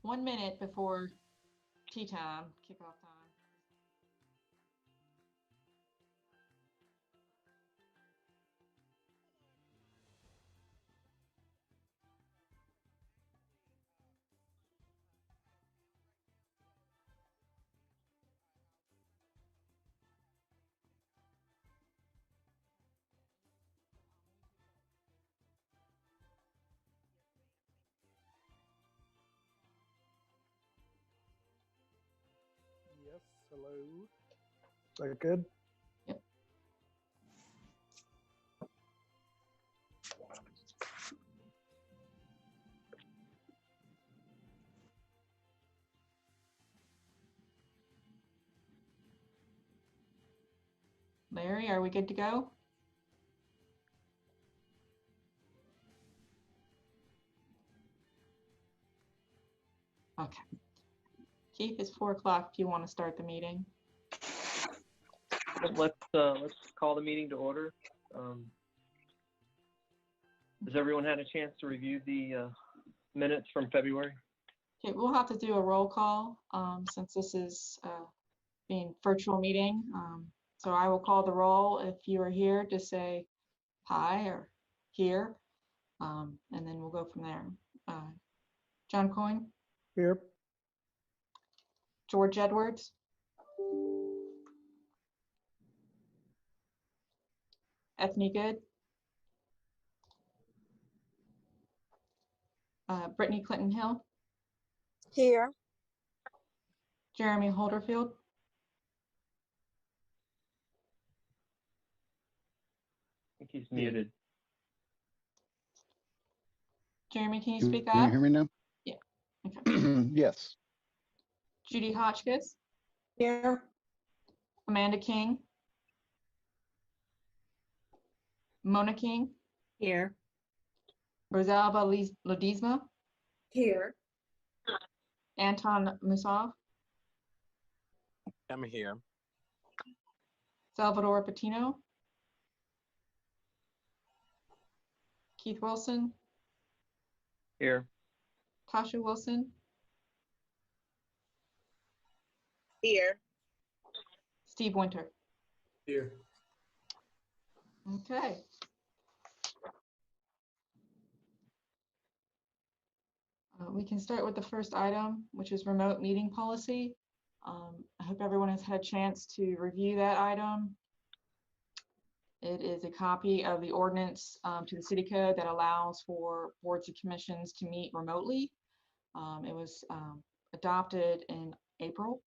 1 minute before tea time, kickoff time. Yes, hello. Is that good? Yep. Larry, are we good to go? Okay. Keith, it's 4 o'clock if you want to start the meeting. Let's call the meeting to order. Has everyone had a chance to review the minutes from February? Okay, we'll have to do a roll call since this is being virtual meeting. So I will call the roll. If you are here, just say hi or here, and then we'll go from there. John Coyne? Here. George Edwards? Ethne Good? Brittany Clinton Hill? Here. Jeremy Holderfield? I think he's muted. Jeremy, can you speak Can you up? hear me now? Yeah. Okay. Yes. Judy Hotchkiss? Here. Amanda King? Mona King? Here. Rosalba Ledesma? Here. Anton Musov? I'm here. Salvador Patino? Keith Wilson? Here. Tasha Wilson? Here. Steve Winter? Here. Okay. We can start with the first item, which is remote meeting policy. I hope everyone has had a chance to review that item. It is a copy of the ordinance to the city code that allows for boards and commissions to meet remotely. It was adopted in April.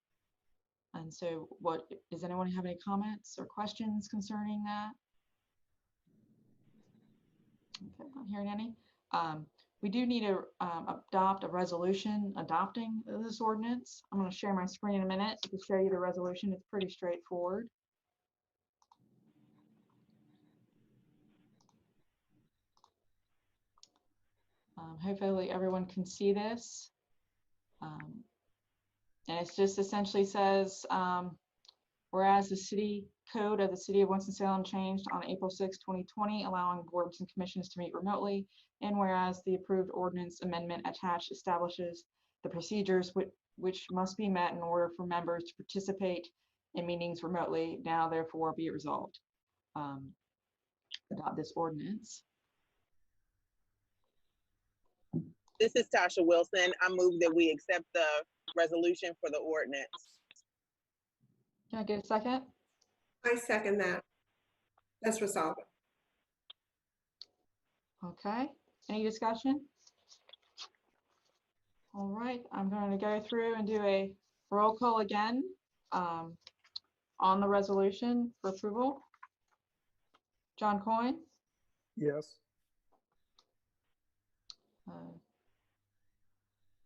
And so does anyone have any comments or questions concerning that? Okay, I'm not hearing any. We do need to adopt a resolution adopting this ordinance. I'm going to share my screen in a minute to show you the resolution. It's pretty straightforward. Hopefully everyone can see this. And it just essentially says, whereas the city code of the city of Winston-Salem changed on April 6, 2020, allowing boards and commissions to meet remotely, and whereas the approved ordinance amendment attached establishes the procedures which must be met in order for members to participate in meetings remotely, now therefore be it resolved. Adopt this ordinance. This is Tasha Wilson. I move that we accept the resolution for the ordinance. Can I get a second? I second that. That's Rosalba. Okay, any discussion? All right, I'm going to go through and do a roll call again on the resolution for approval. John Coyne? Yes.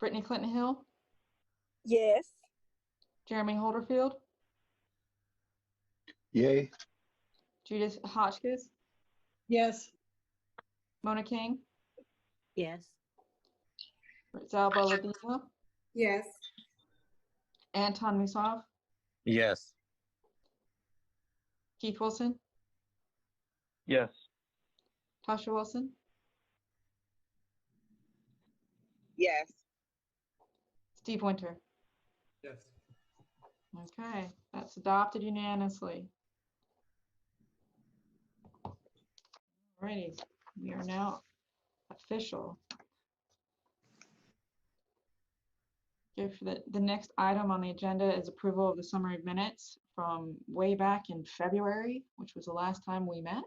Brittany Clinton Hill? Yes. Jeremy Holderfield? Yay. Judith Hotchkiss? Yes. Mona King? Yes. Zalba Ledesma? Yes. Anton Musov? Yes. Keith Wilson? Yes. Tasha Wilson? Yes. Steve Winter. Yes. Okay, that's adopted unanimously. Alrighty, we are now official. Okay, for the next item on the agenda is approval of the summary of minutes from way back in February, which was the last time we met.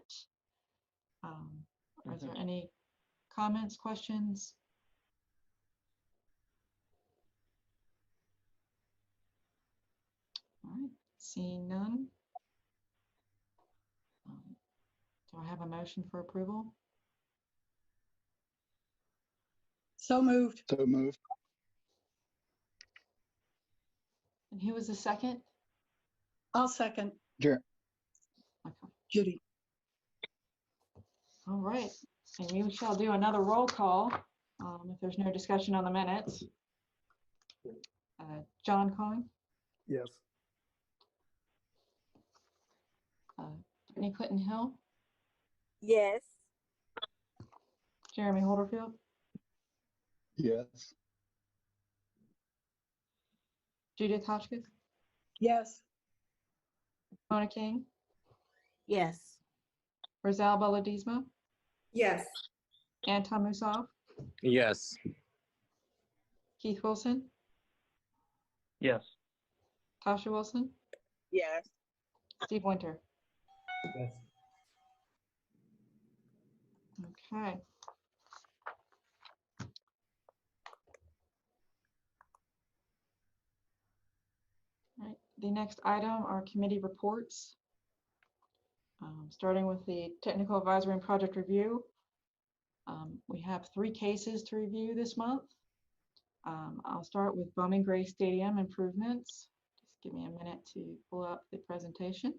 Are there any comments, questions? All right, seeing none. Do I have a motion for approval? So moved. So moved. And who was the second? I'll second. Jer- Okay. Judy. All right, and we shall do another roll call if there's no discussion on the minutes. John Cohen, Yes. Brittany Clinton Hill, Yes. Jeremy Holderfield, Yes. Judith Hotchkiss, Yes. Mona King, Yes. Rosal Baladismo, Yes. Anton Musov, Yes. Keith Wilson, Yes. Tasha Wilson, Yes. Steve Winter. Yes. Okay. All right, the next item are committee reports. Starting with the technical advisory and project review. We have 3 cases to review this month. I'll start with Bowman Gray Stadium improvements. Just give me a minute to pull up the presentation.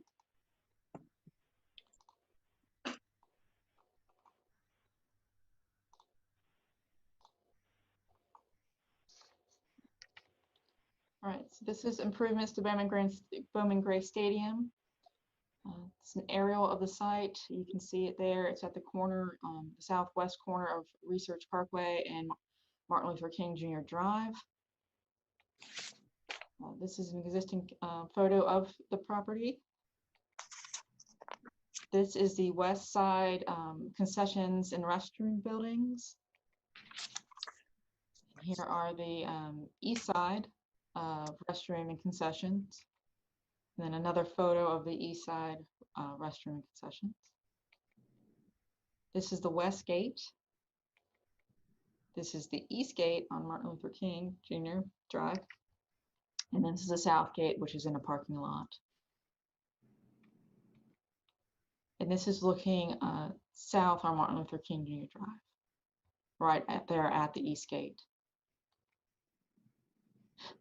All right, so this is improvements to Bowman Gray Stadium. It's an aerial of the site. You can see it there. It's at the corner, the southwest corner of Research Parkway and Martin Luther King Jr. Drive. This is an existing photo of the property. This is the west side concessions and restroom buildings. Here are the east side restroom and concessions. And then another photo of the east side restroom and concessions. This is the west gate. This is the east gate on Martin Luther King Jr. Drive. And then this is the south gate, which is in a parking lot. And this is looking south on Martin Luther King Jr. Drive, right there at the east gate.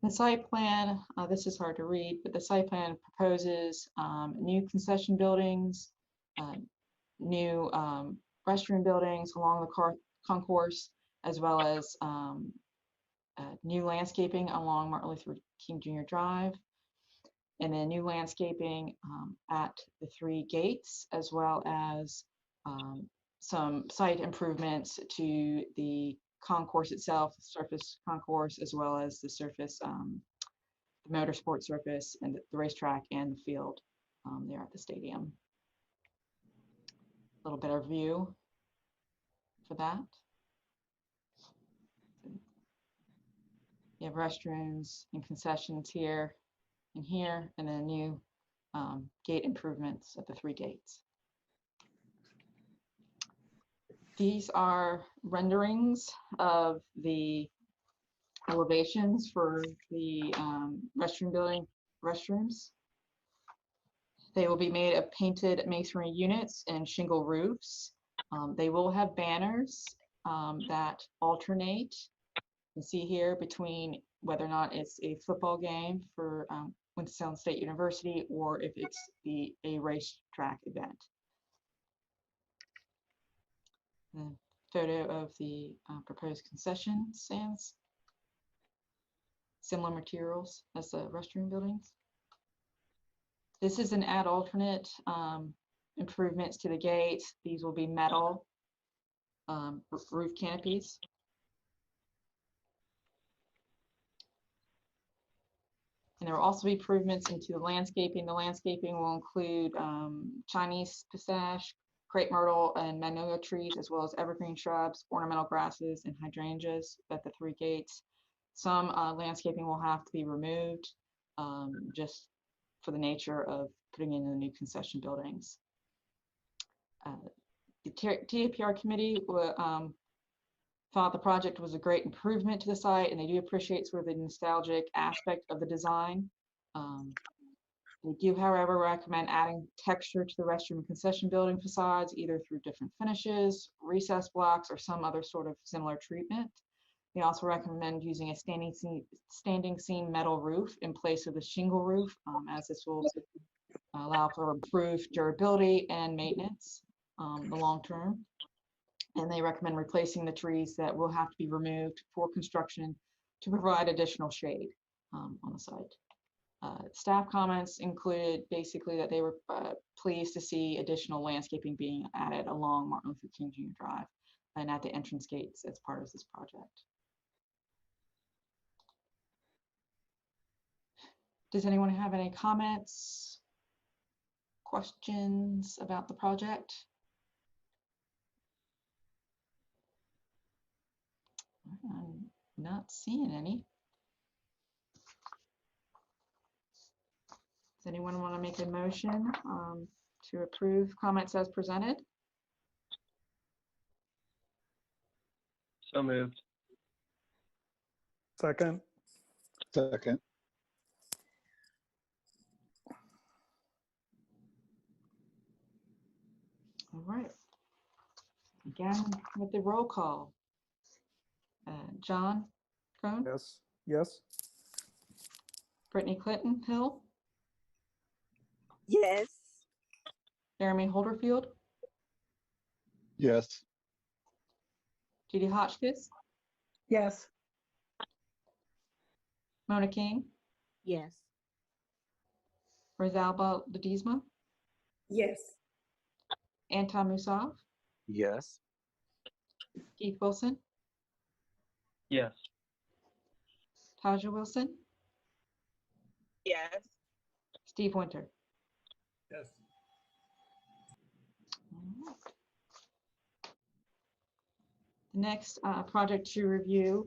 The site plan, this is hard to read, but the site plan proposes new concession buildings, new restroom buildings along the concourse, as well as new landscaping along Martin Luther King Jr. Drive, and then new landscaping at the 3 gates, as well as some site improvements to the concourse itself, the surface concourse, as well as the surface, the motorsport surface, and the racetrack and the field there at the stadium. A little bit of view for that. You have restrooms and concessions here and here, and then new gate improvements at the 3 gates. These are renderings of the elevations for the restrooms. They will be made of painted masonry units and shingle roofs. They will have banners that alternate. You see here between whether or not it's a football game for Winston-Salem State University or if it's a racetrack event. The photo of the proposed concession stands. Similar materials as the restroom buildings. This is an add alternate improvements to the gates. These will be metal roof canopies. And there will also be improvements into the landscaping. The landscaping will include Chinese pistache, crepe myrtle, and magnolia trees, as well as evergreen shrubs, ornamental grasses, and hydrangeas at the 3 gates. Some landscaping will have to be removed just for the nature of putting in the new concession buildings. The TAPR committee thought the project was a great improvement to the site, and they do appreciate sort of the nostalgic aspect of the design. We do, however, recommend adding texture to the restroom and concession building facades, either through different finishes, recessed blocks, or some other sort of similar treatment. We also recommend using a standing seam metal roof in place of the shingle roof, as this will allow for improved durability and maintenance the long term. And they recommend replacing the trees that will have to be removed for construction to provide additional shade on the site. Staff comments included basically that they were pleased to see additional landscaping being added along Martin Luther King Jr. Drive and at the entrance gates as part of this project. Does anyone have any comments, questions about the project? I'm not seeing any. Does anyone want to make a motion to approve comments as presented? So moved. Second. Second. All right. Again, with the roll call. John Crone, Yes. Yes. Brittany Clinton Hill, Yes. Jeremy Holderfield, Yes. Judy Hotchkiss, Yes. Mona King, Yes. Rosalba Ledesma, Yes. Anton Musov, Yes. Keith Wilson, Yes. Taja Wilson, Yes. Steve Winter. Yes. All right. The next project to review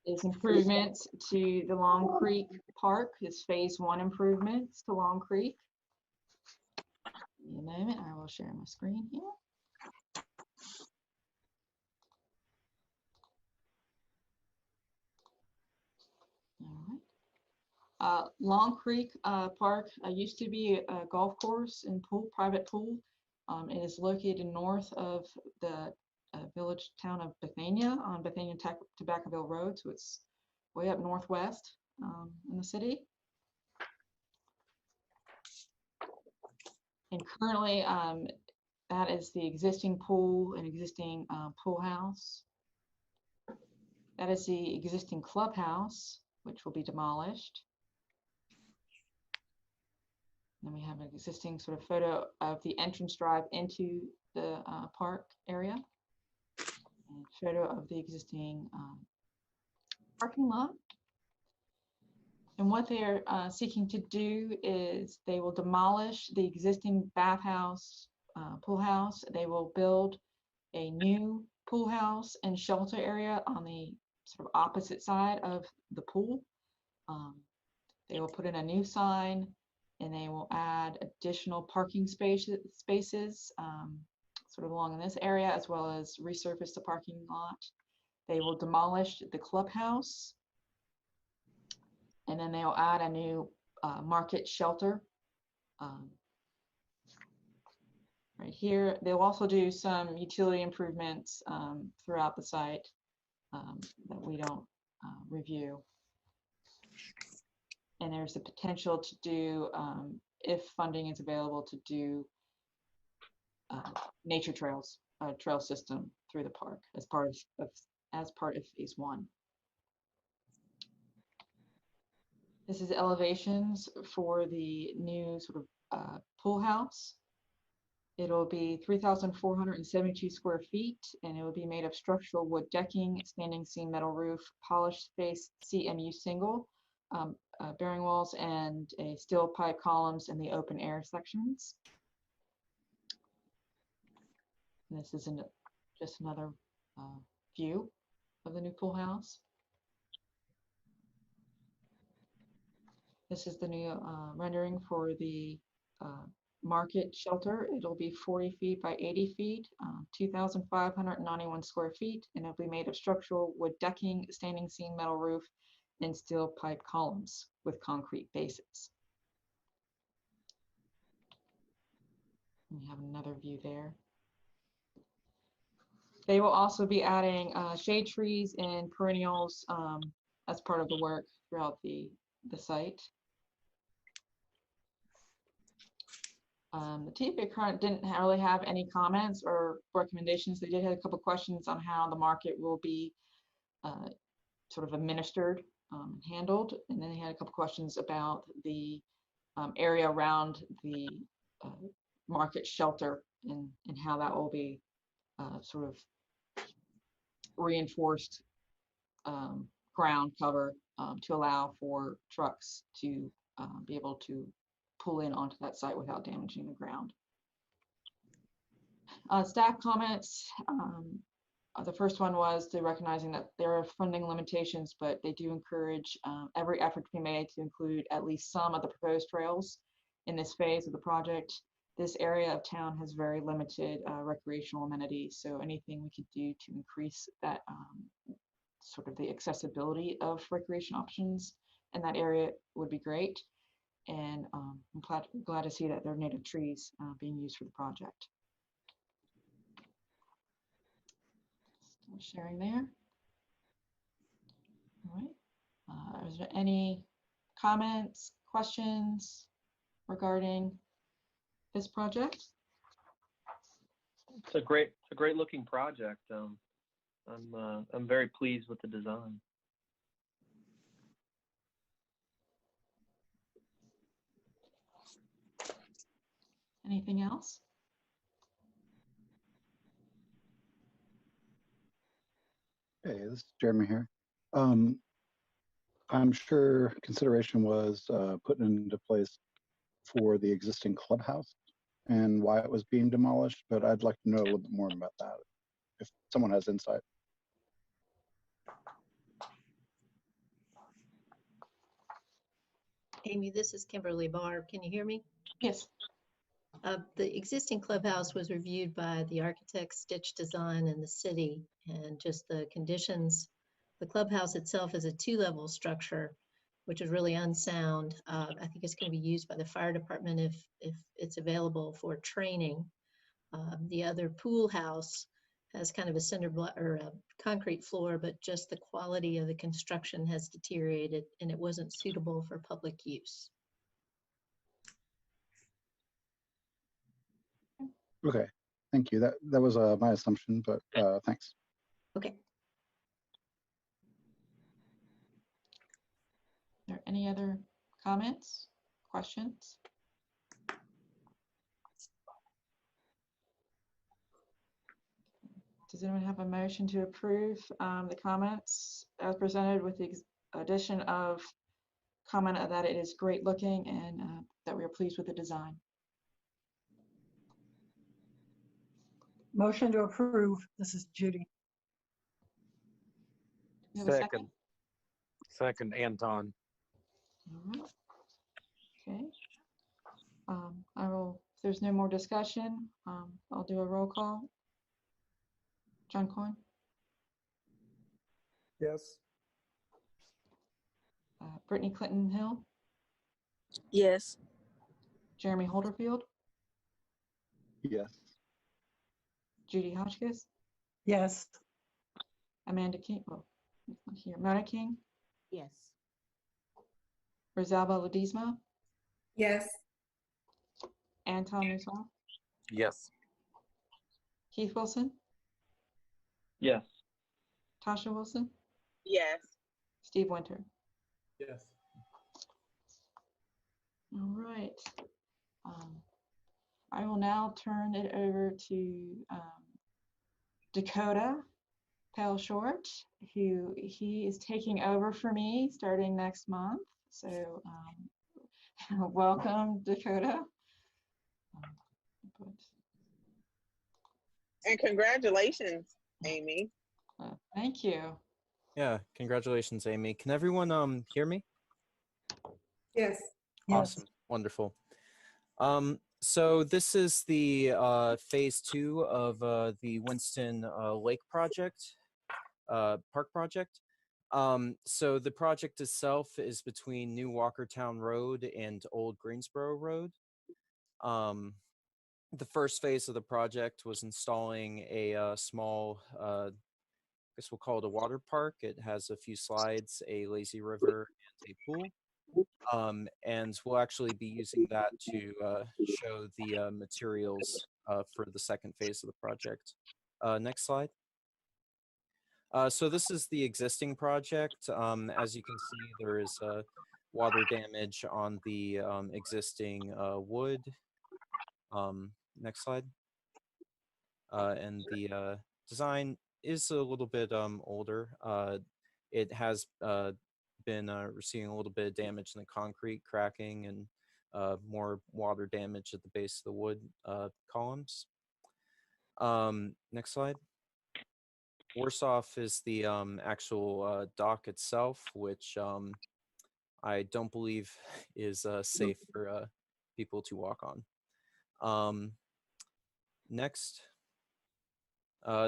is improvements to the Long Creek Park. Is phase 1 improvements to Long Creek. In a moment, I will share my screen here. All right. Long Creek Park used to be a golf course and private pool. It is located north of the village town of Bethania on Bethania Tobaccoville Road, so it's way up northwest in the city. And currently, that is the existing pool and existing pool house. That is the existing clubhouse, which will be demolished. Then we have an existing sort of photo of the entrance drive into the park area. And photo of the existing parking lot. And what they're seeking to do is they will demolish the existing bathhouse, pool house. They will build a new pool house and shelter area on the sort of opposite side of the pool. They will put in a new sign, and they will add additional parking spaces sort of along in this area, as well as resurface the parking lot. They will demolish the clubhouse, and then they will add a new market shelter. Right here, they'll also do some utility improvements throughout the site that we don't review. And there's the potential to do, if funding is available, to do nature trails, trail system through the park as part of phase 1. This is elevations for the new sort of pool house. It'll be 3,472 square feet, and it will be made of structural wood decking, standing seam metal roof, polished face CMU single, bearing walls, and a steel pipe columns in the open air sections. And this is just another view of the new pool house. This is the new rendering for the market shelter. It'll be 40 feet by 80 feet, 2,591 square feet, and it'll be made of structural wood decking, standing seam metal roof, and steel pipe columns with concrete bases. We have another view there. They will also be adding shade trees and perennials as part of the work throughout the site. The TAPR current didn't really have any comments or recommendations. They did have a couple questions on how the market will be sort of administered and handled. And then they had a couple questions about the area around the market shelter and how that will be sort of reinforced ground cover to allow for trucks to be able to pull in onto that site without damaging the ground. Staff comments. The first one was to recognizing that there are funding limitations, but they do encourage every effort to be made to include at least some of the proposed trails in this phase of the project. This area of town has very limited recreational amenities, so anything we could do to increase that sort of the accessibility of recreation options in that area would be great. And I'm glad to see that there are native trees being used for the project. Still sharing there. All right. Is there any comments, questions regarding this project? It's a great looking project. I'm very pleased with the design. Anything else? Hey, this is Jeremy here. I'm sure consideration was put into place for the existing clubhouse and why it was being demolished, but I'd like to know a little bit more about that, if someone has insight. Amy, this is Kimberly Barb. Can you hear me? Yes. The existing clubhouse was reviewed by the architect, Stitch Design, and the city, and just the conditions. The clubhouse itself is a 2-level structure, which is really unsound. I think it's going to be used by the fire department if it's available for training. The other pool house has kind of a cinder block or a concrete floor, but just the quality of the construction has deteriorated and it wasn't suitable for public use. Okay, thank you. That was my assumption, but thanks. Okay. Are there any other comments, questions? Does anyone have a motion to approve the comments as presented with the addition of comment that it is great looking and that we are pleased with the design? Motion to approve. This is Judy. Do you have a second? Second, Anton. All right. Okay. I will, if there's no more discussion, I'll do a roll call. John Coyne, Yes. Brittany Clinton Hill, Yes. Jeremy Holderfield, Yes. Judy Hotchkiss, Yes. Amanda King, well, not here, Mona King, Yes. Rosalba Ledesma, Yes. Anton Nusal, Yes. Keith Wilson, Yes. Tasha Wilson, Yes. Steve Winter. Yes. All right. I will now turn it over to Dakota Pell Short, who he is taking over for me starting next month. So welcome, Dakota. And congratulations, Amy. Thank you. Yeah, congratulations, Amy. Can everyone hear me? Yes. Yes. Awesome, wonderful. So this is the phase 2 of the Winston Lake project, park project. So the project itself is between New Walkertown Road and Old Greensboro Road. The first phase of the project was installing a small, I guess we'll call it a water park. It has a few slides, a lazy river, and a pool. And we'll actually be using that to show the materials for the second phase of the project. Next slide. So this is the existing project. As you can see, there is water damage on the existing wood. Next slide. And the design is a little bit older. It has been receiving a little bit of damage in the concrete, cracking, and more water damage at the base of the wood columns. Next slide. Worse off is the actual dock itself, which I don't believe is safe for people to walk on. Next.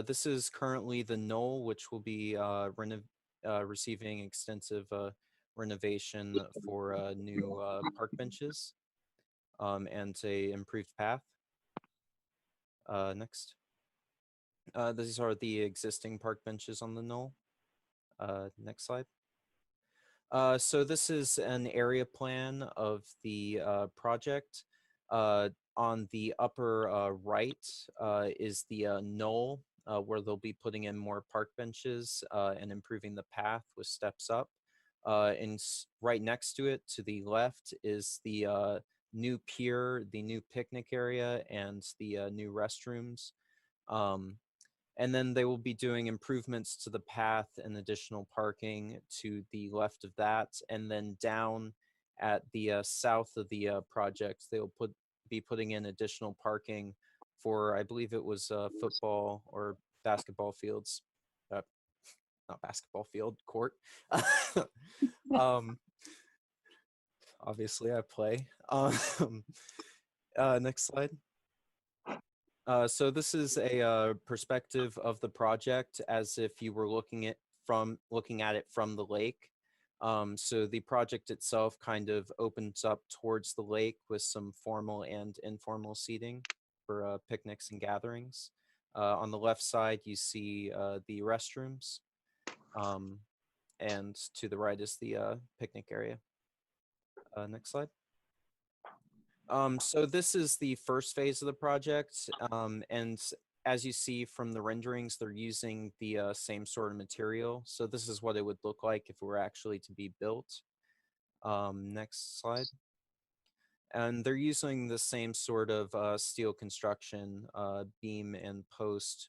This is currently the knoll, which will be receiving extensive renovation for new park benches and a improved path. Next. These are the existing park benches on the knoll. Next slide. So this is an area plan of the project. On the upper right is the knoll where they'll be putting in more park benches and improving the path with steps up. And right next to it, to the left, is the new pier, the new picnic area, and the new restrooms. And then they will be doing improvements to the path and additional parking to the left of that. And then down at the south of the project, they'll be putting in additional parking for, I believe it was football or basketball fields. Not basketball field, court. Obviously, I play. Next slide. So this is a perspective of the project as if you were looking at it from the lake. So the project itself kind of opens up towards the lake with some formal and informal seating for picnics and gatherings. On the left side, you see the restrooms, and to the right is the picnic area. Next slide. So this is the first phase of the project, and as you see from the renderings, they're using the same sort of material. So this is what it would look like if it were actually to be built. Next slide. And they're using the same sort of steel construction, beam and post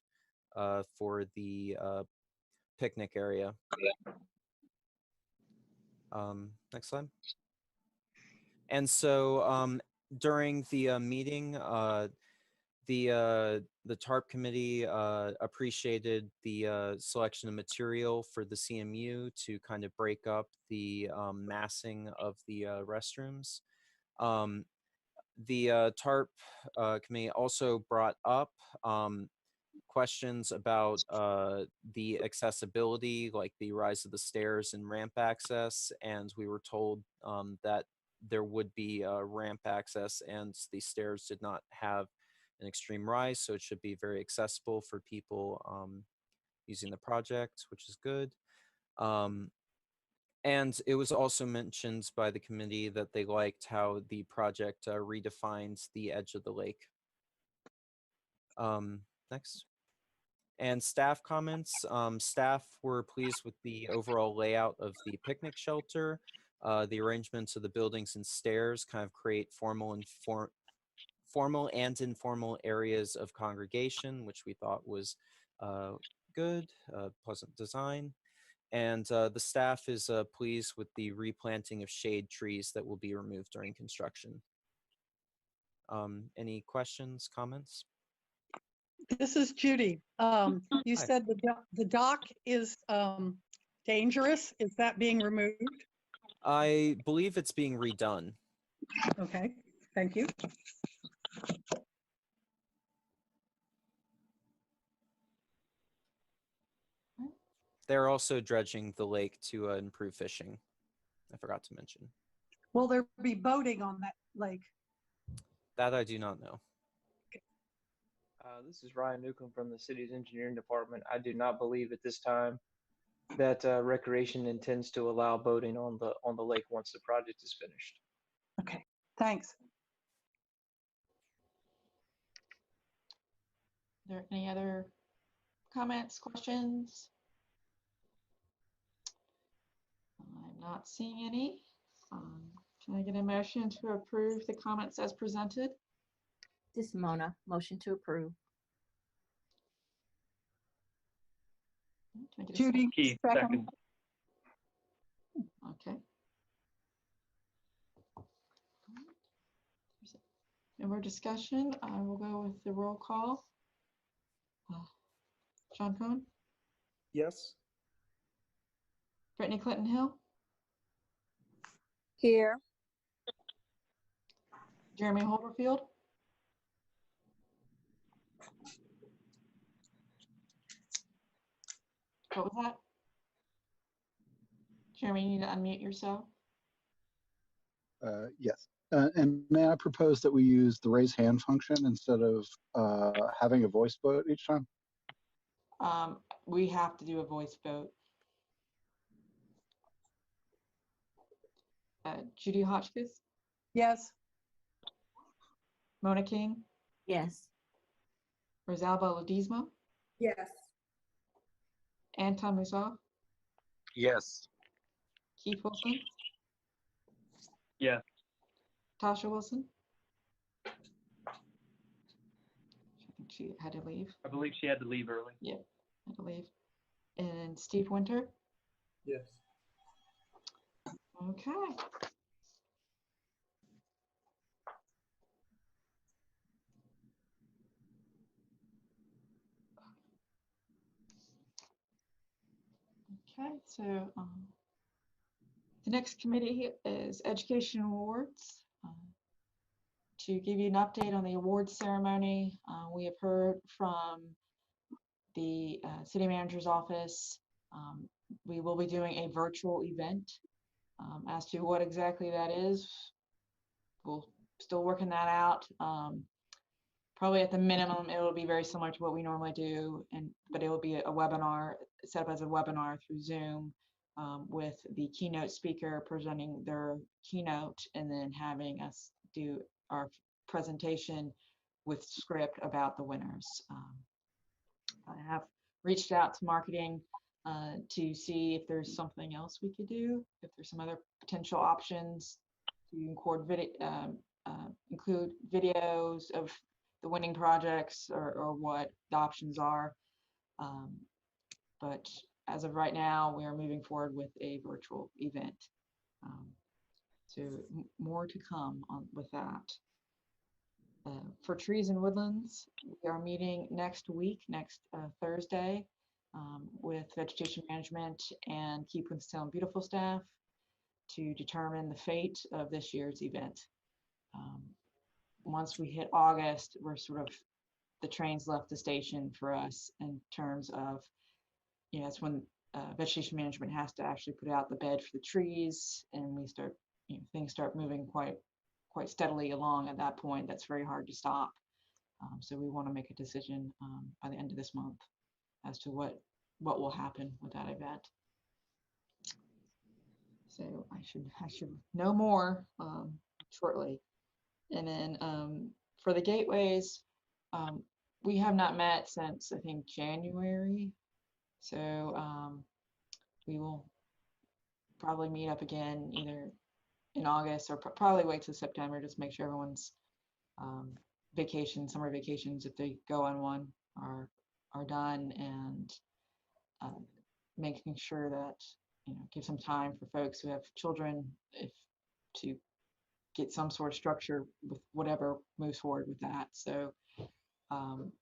for the picnic area. Next slide. And so during the meeting, the TARP committee appreciated the selection of material for the CMU to kind of break up the massing of the restrooms. The TARP committee also brought up questions about the accessibility, like the rise of the stairs and ramp access, and we were told that there would be ramp access and the stairs did not have an extreme rise, so it should be very accessible for people using the project, which is good. And it was also mentioned by the committee that they liked how the project redefines the edge of the lake. Next. And staff comments. Staff were pleased with the overall layout of the picnic shelter. The arrangements of the buildings and stairs kind of create formal and formal and informal areas of congregation, which we thought was good, pleasant design. And the staff is pleased with the replanting of shade trees that will be removed during construction. Any questions, comments? This is Judy. You Hi. said the dock is dangerous. Is that being removed? I believe it's being redone. Okay, thank you. They're also dredging the lake to improve fishing. I forgot to mention. Will there be boating on that lake? That I do not know. This is Ryan Newcomb from the city's engineering department. I do not believe at this time that Recreation intends to allow boating on the lake once the project is finished. Okay, thanks. Are there any other comments, questions? I'm not seeing any. Can I get a motion to approve the comments as presented? This is Mona. Motion to approve. Can I get a Judy, Keith, second. second. Okay. No more discussion. I will go with the roll call. John Cohen, Yes. Brittany Clinton Hill, Here. Jeremy Holderfield, what was that? Jeremy, you need to unmute yourself. Yes. And may I propose that we use the raise hand function instead of having a voice vote each time? We have to do a voice vote. Judy Hotchkiss, Yes, Mona King, Yes. Rosalba Ledesma, Yes. Anton Musa, Yes. Keith Wilson, Yeah. Tasha Wilson. I think she had to leave. I believe she had to leave early. Yep, had to leave. And Steve Winter. Yes. Okay. Okay, so the next committee is Education Awards. To give you an update on the awards ceremony, we have heard from the city manager's office. We will be doing a virtual event. As to what exactly that is, we'll still working that out. Probably at the minimum, it will be very similar to what we normally do, but it will be a webinar, set up as a webinar through Zoom, with the keynote speaker presenting their keynote and then having us do our presentation with script about the winners. I have reached out to marketing to see if there's something else we could do, if there's some other potential options to include videos of the winning projects or what the options are. But as of right now, we are moving forward with a virtual event. So more to come with that. For Trees and Woodlands, we are meeting next week, next Thursday, with Vegetation Management and Keep Winston-Salem Beautiful staff to determine the fate of this year's event. Once we hit August, we're sort of, the train's left the station for us in terms of, that's when Vegetation Management has to actually put out the bed for the trees, and we start, things start moving quite steadily along at that point. That's very hard to stop. So we want to make a decision by the end of this month as to what will happen with that event. So I should know more shortly. And then for the gateways, we have not met since I think January. So we will probably meet up again either in August or probably wait till September, just make sure everyone's vacations, summer vacations, if they go on one, are done, and making sure that, give some time for folks who have children to get some sort of structure with whatever moves forward with that. So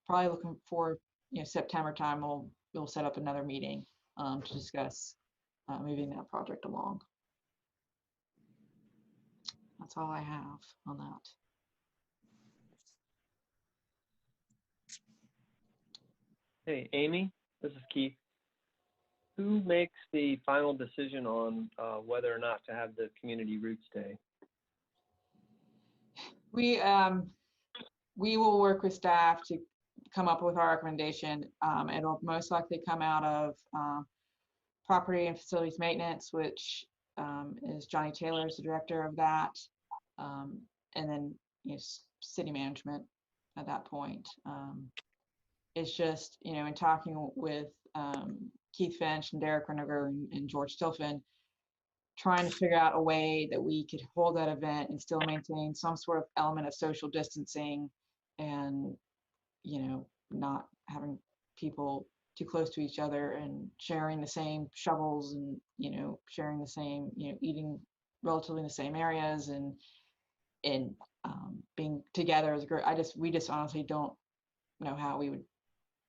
probably looking for, September time, we'll set up another meeting to discuss moving that project along. That's all I have on that. Hey, Amy, this is Keith. Who makes the final decision on whether or not to have the Community Roots Day? We will work with staff to come up with our recommendation. It'll most likely come out of property and facilities maintenance, which is Johnny Taylor is the director of that, and then city management at that point. It's just, in talking with Keith Finch and Derek Renegar and George Stilfen, trying to figure out a way that we could hold that event and still maintain some sort of element of social distancing and, not having people too close to each other and sharing the same shovels and, sharing the same, eating relatively in the same areas and being together as a group. We just honestly don't know how we would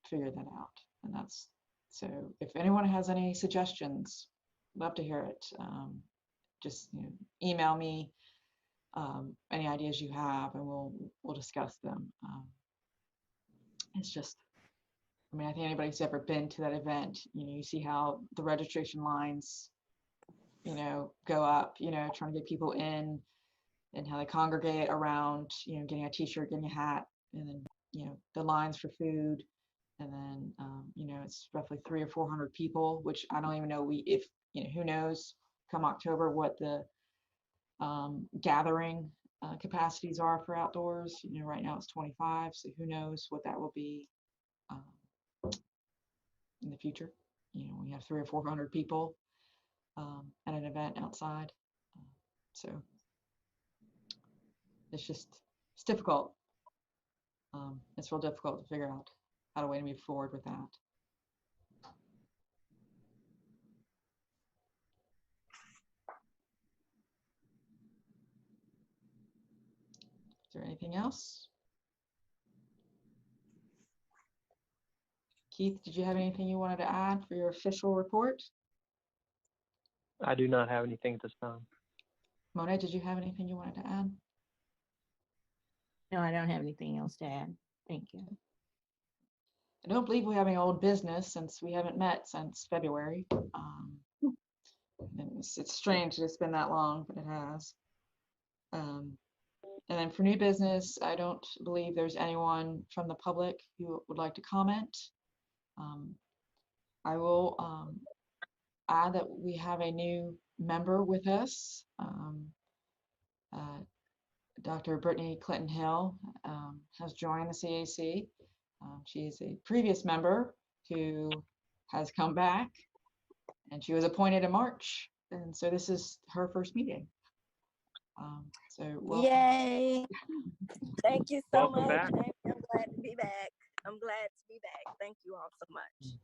figure that out. And that's, so if anyone has any suggestions, love to hear it. Just email me any ideas you have, and we'll discuss them. It's just, I think anybody who's ever been to that event, you see how the registration lines, go up, trying to get people in, and how they congregate around, getting a t-shirt, getting a hat, and then, the lines for food. And then, it's roughly 300 or 400 people, which I don't even know who knows come October what the gathering capacities are for outdoors. Right now it's 25, so who knows what that will be in the future. We have 300 or 400 people at an event outside. So it's difficult. It's real difficult to figure out how to move forward with that. Is there anything else? Keith, did you have anything you wanted to add for your official report? I do not have anything at this time. Mona, did you have anything you wanted to add? No, I don't have anything else to add. Thank you. I don't believe we have any old business since we haven't met since February. It's strange that it's been that long, but it has. And then for new business, I don't believe there's anyone from the public who would like to comment. I will add that we have a new member with us. Dr. Brittany Clinton Hill has joined the CAC. She is a previous member who has come back, and she was appointed in March. And so this is her first meeting. So welcome. Yay. Thank you so Welcome much. back. I'm glad to be back. I'm glad to be back. Thank you all so much.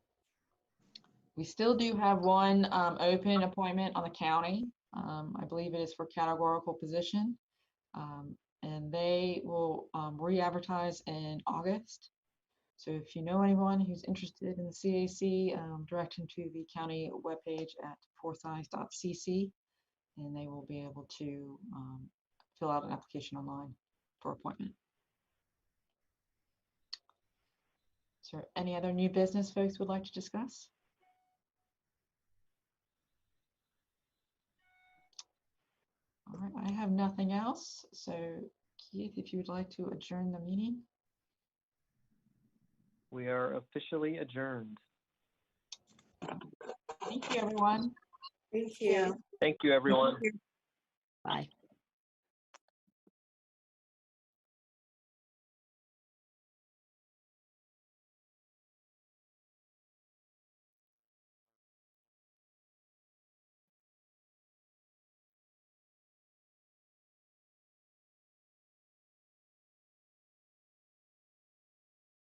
We still do have one open appointment on the county. I believe it is for categorical position. And they will re-advertise in August. So if you know anyone who's interested in the CAC, direct them to the county webpage at forsyth.cc, and they will be able to fill out an application online for appointment. Is there any other new business folks would like to discuss? All right, I have nothing else. So Keith, if you would like to adjourn the meeting. We are officially adjourned. Thank you, everyone. Thank you. Thank you, everyone. Bye.